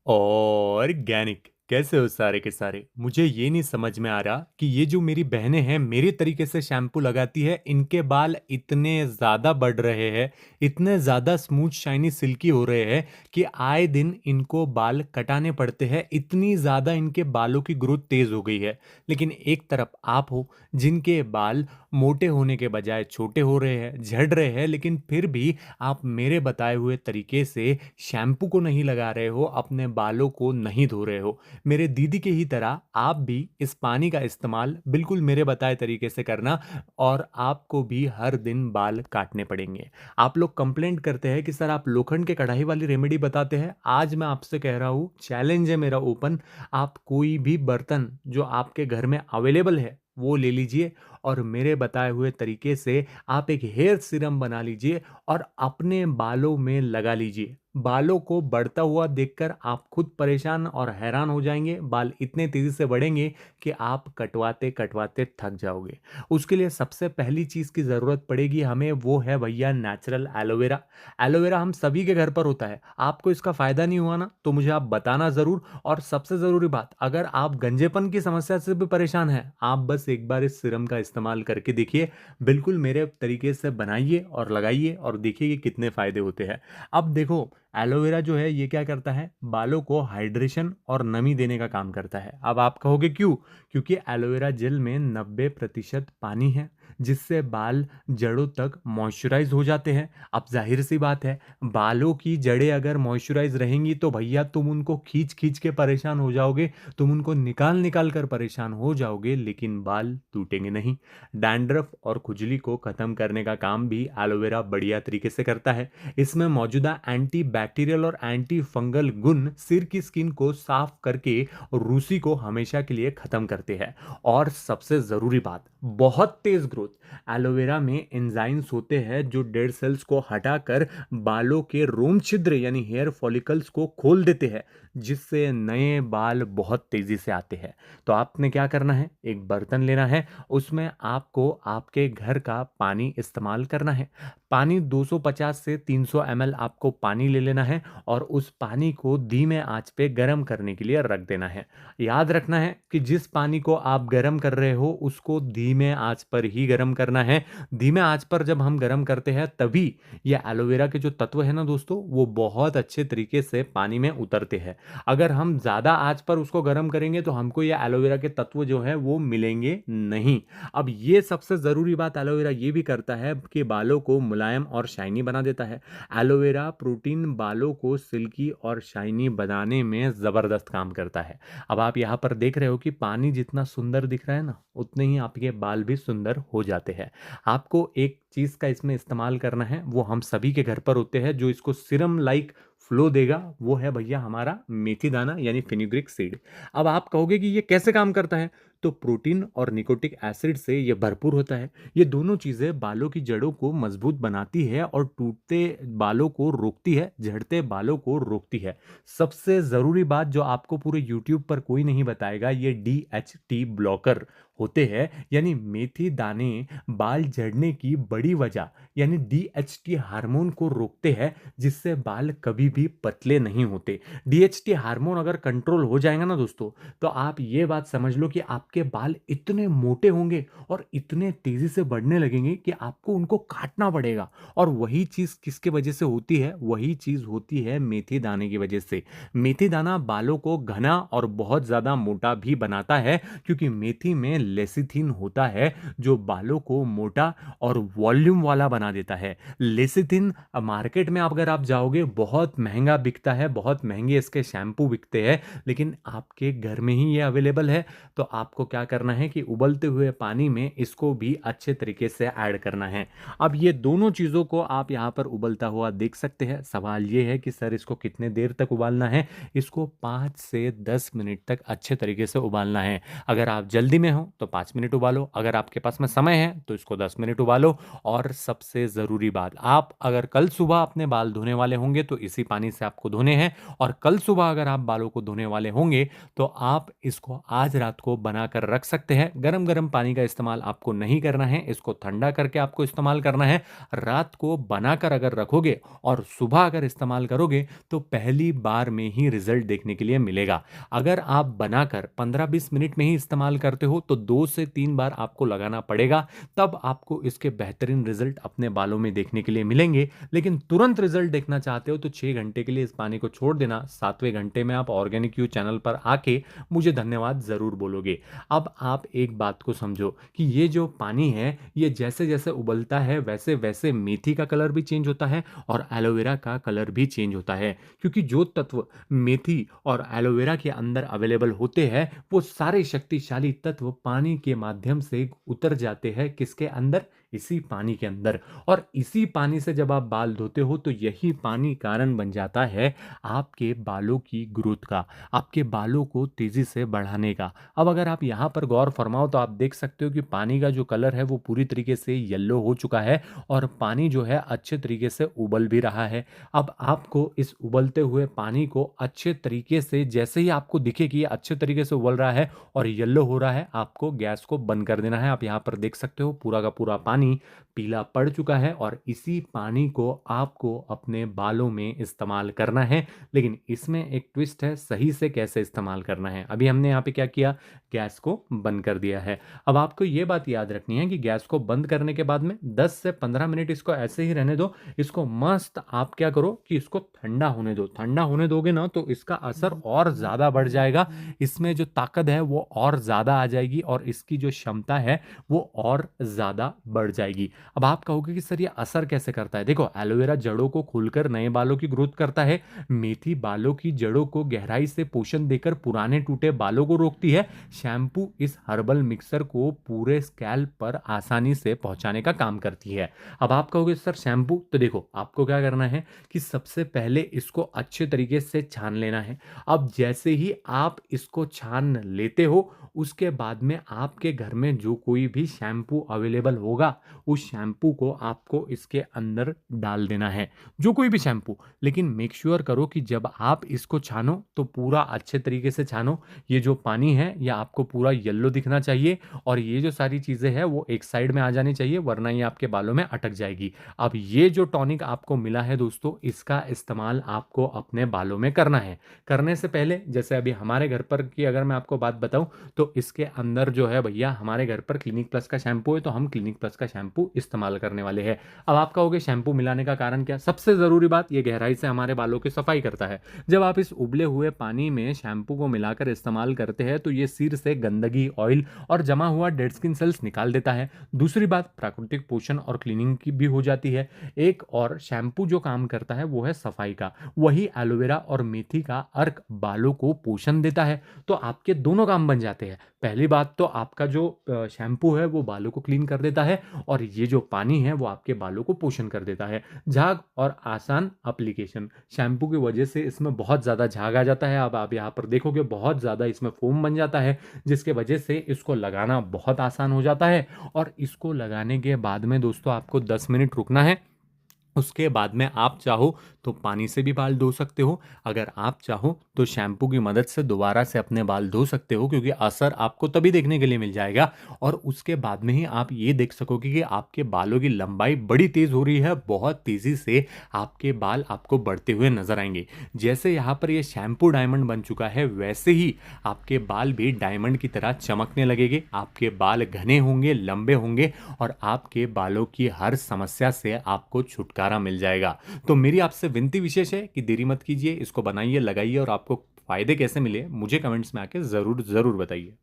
Organic कैसे हो सारे के सारे। मुझे ये नहीं समझ में आ रहा कि ये जो मेरी बहनें हैं मेरे तरीके से शैम्पू लगाती है, इनके बाल इतने ज़्यादा बढ़ रहे हैं, इतने ज़्यादा स्मूथ शाइनी सिल्की हो रहे हैं कि आए दिन इनको बाल कटाने पड़ते हैं। इतनी ज़्यादा इनके बालों की ग्रोथ तेज़ हो गई है। लेकिन एक तरफ आप हो जिनके बाल मोटे होने के बजाय छोटे हो रहे हैं, झड़ रहे हैं, लेकिन फिर भी आप मेरे बताए हुए तरीके से शैम्पू को नहीं लगा रहे हो, अपने बालों को नहीं धो रहे हो। मेरे दीदी के ही तरह आप भी इस पानी का इस्तेमाल बिल्कुल मेरे बताए तरीके से करना, और आपको भी हर दिन बाल काटने पड़ेंगे। आप लोग कंप्लेंट करते हैं कि सर आप लोखंड के कढ़ाई वाली रेमेडी बताते हैं। आज मैं आपसे कह रहा हूँ, चैलेंज है मेरा ओपन। आप कोई भी बर्तन जो आपके घर में अवेलेबल है वो ले लीजिए, और मेरे बताए हुए तरीके से आप एक हेयर सीरम बना लीजिए और अपने बालों में लगा लीजिए। बालों को बढ़ता हुआ देखकर आप खुद परेशान और हैरान हो जाएंगे। बाल इतने तेजी से बढ़ेंगे कि आप कटवाते कटवाते थक जाओगे। उसके लिए सबसे पहली चीज की जरूरत पड़ेगी हमें, वो है भैया नेचुरल एलोवेरा। एलोवेरा हम सभी के घर पर होता है। आपको इसका फायदा नहीं हुआ ना, तो मुझे आप बताना जरूर। और सबसे जरूरी बात, अगर आप गंजेपन की समस्या से भी परेशान हैं, आप बस एक बार इस सीरम का इस्तेमाल करके देखिए। बिल्कुल मेरे तरीके से बनाइए और लगाइए और देखिए कि कितने फायदे होते हैं। अब देखो, एलोवेरा जो है ये क्या करता है, बालों को हाइड्रेशन और नमी देने का काम करता है। अब आप कहोगे क्यों? क्योंकि एलोवेरा जेल में 90% पानी है, जिससे बाल जड़ों तक मॉइस्चराइज हो जाते हैं। अब जाहिर सी बात है, बालों की जड़ें अगर मॉइस्चराइज रहेंगी तो भैया तुम उनको खींच खींच के परेशान हो जाओगे, तुम उनको निकाल निकाल कर परेशान हो जाओगे, लेकिन बाल टूटेंगे नहीं। डैंड्रफ और खुजली को खत्म करने का काम भी एलोवेरा बढ़िया तरीके से करता है। इसमें मौजूदा एंटी बैक्टीरियल और एंटी फंगल गुण सिर की स्किन को साफ करके रूसी को हमेशा के लिए खत्म करते हैं। और सबसे जरूरी बात, बहुत तेज ग्रोथ। एलोवेरा में एंजाइम्स होते हैं जो डेड सेल्स को हटाकर बालों के रोम छिद्र यानी हेयर फॉलिकल्स को खोल देते हैं, जिससे नए बाल बहुत तेजी से आते हैं। तो आपने क्या करना है, एक बर्तन लेना है, उसमें आपको आपके घर का पानी इस्तेमाल करना है। पानी 250 से 300 ml आपको पानी ले लेना है, और उस पानी को धीमे आंच पे गर्म करने के लिए रख देना है। याद रखना है कि जिस पानी को आप गर्म कर रहे हो उसको धीमे आंच पर ही गर्म करना है। धीमे आंच पर जब हम गर्म करते हैं तभी ये एलोवेरा के जो तत्व है ना दोस्तों, वो बहुत अच्छे तरीके से पानी में उतरते हैं। अगर हम ज़्यादा आंच पर उसको गर्म करेंगे तो हमको ये एलोवेरा के तत्व जो है वो मिलेंगे नहीं। अब ये सबसे ज़रूरी बात, एलोवेरा ये भी करता है कि बालों को मुलायम और शाइनी बना देता है। एलोवेरा प्रोटीन बालों को सिल्की और शाइनी बनाने में ज़बरदस्त काम करता है। अब आप यहाँ पर देख रहे हो कि पानी जितना सुंदर दिख रहा है ना, उतने ही आपके बाल भी सुंदर हो जाते हैं। आपको एक चीज़ का इसमें इस्तेमाल करना है, वो हम सभी के घर पर होते हैं, जो इसको सिरम लाइक फ्लो देगा, वो है भैया हमारा मेथी दाना यानी फेनुग्रीक सीड। अब आप कहोगे कि ये कैसे काम करता है, तो प्रोटीन और निकोटिक एसिड से ये भरपूर होता है। ये दोनों चीज़ें बालों की जड़ों को मजबूत बनाती है और टूटते बालों को रोकती है, झड़ते बालों को रोकती है। सबसे ज़रूरी बात जो आपको पूरे यूट्यूब पर कोई नहीं बताएगा, ये DHT ब्लॉकर होते हैं। यानी मेथी दाने बाल झड़ने की बड़ी वजह यानी DHT हार्मोन को रोकते हैं, जिससे बाल कभी भी पतले नहीं होते। DHT हार्मोन अगर कंट्रोल हो जाएगा ना दोस्तों, तो आप ये बात समझ लो कि आपके बाल इतने मोटे होंगे और इतने तेजी से बढ़ने लगेंगे कि आपको उनको काटना पड़ेगा। और वही चीज किसके वजह से होती है, वही चीज होती है मेथी दाने की वजह से। मेथी दाना बालों को घना और बहुत ज्यादा मोटा भी बनाता है, क्योंकि मेथी में लेसिथिन होता है जो बालों को मोटा और वॉल्यूम वाला बना देता है। लेसिथिन मार्केट में अगर आप जाओगे बहुत महंगा बिकता है, बहुत महंगे इसके शैम्पू बिकते हैं, लेकिन आपके घर में ही ये अवेलेबल है। तो आपको क्या करना है कि उबलते हुए पानी में इसको भी अच्छे तरीके से ऐड करना है। अब ये दोनों चीज़ों को आप यहाँ पर उबलता हुआ देख सकते हैं। सवाल ये है कि सर इसको कितने देर तक उबालना है? इसको 5 से 10 मिनट तक अच्छे तरीके से उबालना है। अगर आप जल्दी में हो तो 5 मिनट उबालो, अगर आपके पास में समय है तो इसको 10 मिनट उबालो। और सबसे ज़रूरी बात, आप अगर कल सुबह अपने बाल धोने वाले होंगे तो इसी पानी से आपको धोने हैं, और कल सुबह अगर आप बालों को धोने वाले होंगे तो आप इसको आज रात को बना बनाकर रख सकते हैं। गरम-गरम पानी का इस्तेमाल आपको नहीं करना है, इसको ठंडा करके आपको इस्तेमाल करना है। रात को बनाकर अगर रखोगे और सुबह अगर इस्तेमाल करोगे तो पहली बार में ही रिजल्ट देखने के लिए मिलेगा। अगर आप बनाकर 15-20 मिनट में ही इस्तेमाल करते हो तो 2 से 3 बार आपको लगाना पड़ेगा, तब आपको इसके बेहतरीन रिजल्ट अपने बालों में देखने के लिए मिलेंगे। लेकिन तुरंत रिजल्ट देखना चाहते हो तो 6 घंटे के लिए इस पानी को छोड़ देना। 7वें घंटे में आप ऑर्गेनिक यू चैनल पर आके मुझे धन्यवाद ज़रूर बोलोगे। अब आप एक बात को समझो कि ये जो पानी है, ये जैसे जैसे उबलता है वैसे वैसे मेथी का कलर भी चेंज होता है और एलोवेरा का कलर भी चेंज होता है, क्योंकि जो तत्व मेथी और एलोवेरा के अंदर अवेलेबल होते हैं वो सारे शक्तिशाली तत्व पानी के माध्यम से उतर जाते हैं किसके अंदर, इसी पानी के अंदर। और इसी पानी से जब आप बाल धोते हो तो यही पानी कारण बन जाता है आपके बालों की ग्रोथ का, आपके बालों को तेजी से बढ़ाने का। अब अगर आप यहाँ पर गौर फरमाओ तो आप देख सकते हो कि पानी का जो कलर है वो पूरी तरीके से येलो हो चुका है और पानी जो है अच्छे तरीके से उबल भी रहा है। अब आपको इस उबलते हुए पानी को अच्छे तरीके से, जैसे ही आपको दिखे कि ये अच्छे तरीके से उबल रहा है और येलो हो रहा है, आपको गैस को बंद कर देना है। आप यहाँ पर देख सकते हो पूरा का पूरा पानी पीला पड़ चुका है और इसी पानी को आपको अपने बालों में इस्तेमाल करना है। लेकिन इसमें एक ट्विस्ट है, सही से कैसे इस्तेमाल करना है। अभी हमने यहाँ पे क्या किया, गैस को बंद कर दिया है। अब आपको ये बात याद रखनी है कि गैस को बंद करने के बाद में 10 से 15 मिनट इसको ऐसे ही रहने दो। इसको मस्त आप क्या करो कि इसको ठंडा होने दो। ठंडा होने दोगे ना तो इसका असर और ज़्यादा बढ़ जाएगा, इसमें जो ताकत है वो और ज़्यादा आ जाएगी और इसकी जो क्षमता है वो और ज़्यादा बढ़ जाएगी। अब आप कहोगे कि सर ये असर कैसे करता है। देखो, एलोवेरा जड़ों को खोलकर नए बालों की ग्रोथ करता है, मेथी बालों की जड़ों को गहराई से पोषण देकर पुराने टूटे बालों को रोकती है, शैम्पू इस हर्बल मिक्सर को पूरे स्कैल्प पर आसानी से पहुंचाने का काम करती है। अब आप कहोगे सर शैम्पू, तो देखो आपको क्या करना है कि सबसे पहले इसको अच्छे तरीके से छान लेना है। अब जैसे ही आप इसको छान लेते हो उसके बाद में आपके घर में जो कोई भी शैम्पू अवेलेबल होगा उस शैम्पू को आपको इसके अंदर डाल देना है, जो कोई भी शैम्पू। लेकिन मेक श्योर करो कि जब आप इसको छानो तो पूरा अच्छे तरीके से छानो। ये जो पानी है ये आपको पूरा येलो दिखना चाहिए और ये जो सारी चीज़ें हैं वो एक साइड में आ जानी चाहिए, वरना ये आपके बालों में अटक जाएगी। अब ये जो टॉनिक आपको मिला है दोस्तों, इसका इस्तेमाल आपको अपने बालों में करना है। करने से पहले, जैसे अभी हमारे घर पर की अगर मैं आपको बात बताऊं तो इसके अंदर जो है भैया, हमारे घर पर क्लिनिक प्लस का शैम्पू है तो हम क्लिनिक प्लस का शैम्पू इस्तेमाल करने वाले हैं। अब आप कहोगे शैम्पू मिलाने का कारण क्या? सबसे ज़रूरी बात, ये गहराई से हमारे बालों की सफाई करता है। जब आप इस उबले हुए पानी में शैम्पू को मिलाकर इस्तेमाल करते हैं तो ये सिर से गंदगी, ऑयल और जमा हुआ डेड स्किन सेल्स निकाल देता है। दूसरी बात, प्राकृतिक पोषण और क्लीनिंग की भी हो जाती है। एक और शैम्पू जो काम करता है वो है सफाई का, वही एलोवेरा और मेथी का अर्क बालों को पोषण देता है। तो आपके दोनों काम बन जाते हैं। पहली बात तो आपका जो शैम्पू है वो बालों को क्लीन कर देता है और ये जो पानी है वो आपके बालों को पोषण कर देता है। झाग और आसान एप्लीकेशन, शैम्पू की वजह से इसमें बहुत ज़्यादा झाग आ जाता है। अब आप यहाँ पर देखोगे बहुत ज़्यादा इसमें फोम बन जाता है, जिसके वजह से इसको लगाना बहुत आसान हो जाता है। और इसको लगाने के बाद में दोस्तों आपको 10 मिनट रुकना है। उसके बाद में आप चाहो तो पानी से भी बाल धो सकते हो, अगर आप चाहो तो शैम्पू की मदद से दोबारा से अपने बाल धो सकते हो, क्योंकि असर आपको तभी देखने के लिए मिल जाएगा। और उसके बाद में ही आप ये देख सकोगे कि आपके बालों की लंबाई बड़ी तेज़ हो रही है, बहुत तेज़ी से आपके बाल आपको बढ़ते हुए नजर आएंगे। जैसे यहाँ पर ये शैम्पू डायमंड बन चुका है वैसे ही आपके बाल भी डायमंड की तरह चमकने लगेंगे। आपके बाल घने होंगे, लंबे होंगे और आपके बालों की हर समस्या से आपको छुटकारा मिल जाएगा। तो मेरी आपसे विनती विशेष है कि देरी मत कीजिए, इसको बनाइए, लगाइए और आपको फायदे कैसे मिले मुझे कमेंट्स में आके ज़रूर ज़रूर बताइए।